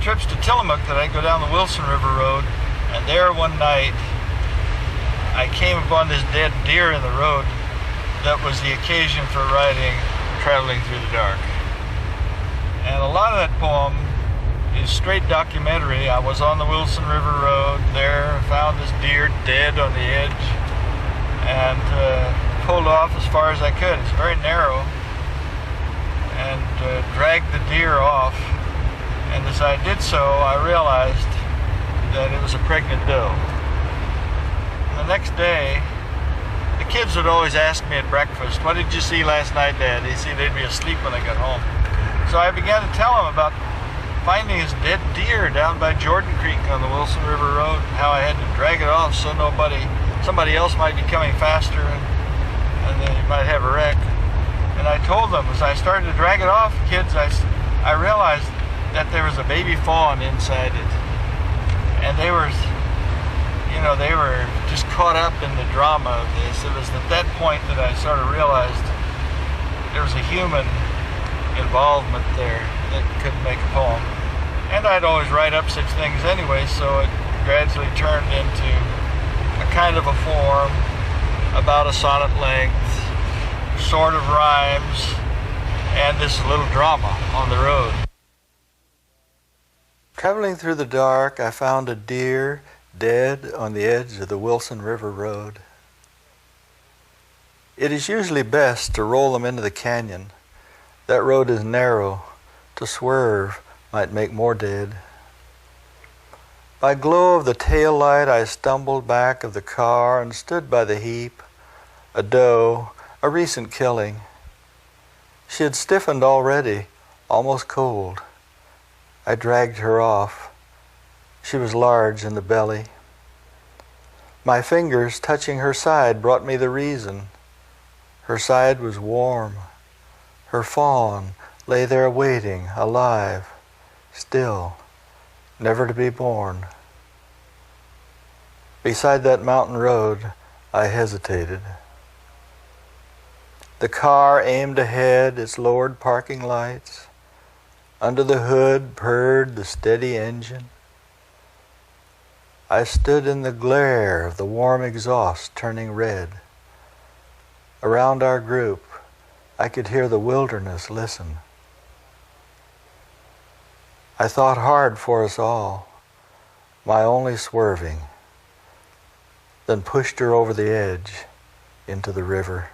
trips to Tillamook that I'd go down the Wilson River Road, and there one night I came upon this dead deer in the road that was the occasion for writing Traveling Through the Dark. And a lot of that poem is straight documentary. I was on the Wilson River Road there, found this deer dead on the edge, and pulled off as far as I could. It's very narrow, and dragged the deer off. And as I did so, I realized that it was a pregnant doe. And the next day, the kids would always ask me at breakfast, "What did you see last night, Dad?" They'd see they'd be asleep when I got home. So I began to tell them about finding his dead deer down by Jordan Creek on the Wilson River Road, and how I had to drag it off so somebody else might be coming faster, and then you might have a wreck. And I told them, as I started to drag it off, kids, I realized that there was a baby fawn inside it. And they were just caught up in the drama of this. It was at that point that I sort of realized there was a human involvement there that could make a poem. And I'd always write up such things anyway, so it gradually turned into a kind of a form, about a sonnet length, sort of rhymes, and this little drama on the road. Traveling through the dark, I found a deer dead on the edge of the Wilson River Road. It is usually best to roll them into the canyon. That road is narrow. To swerve might make more dead. By glow of the tail light, I stumbled back of the car and stood by the heap. A doe, a recent killing. She had stiffened already, almost cold. I dragged her off. She was large in the belly. My fingers touching her side brought me the reason. Her side was warm. Her fawn lay there waiting, alive, still, never to be born. Beside that mountain road, I hesitated. The car aimed ahead, its lowered parking lights. Under the hood purred the steady engine. I stood in the glare of the warm exhaust turning red. Around our group, I could hear the wilderness listen. I thought hard for us all, my only swerving, then pushed her over the edge into the river.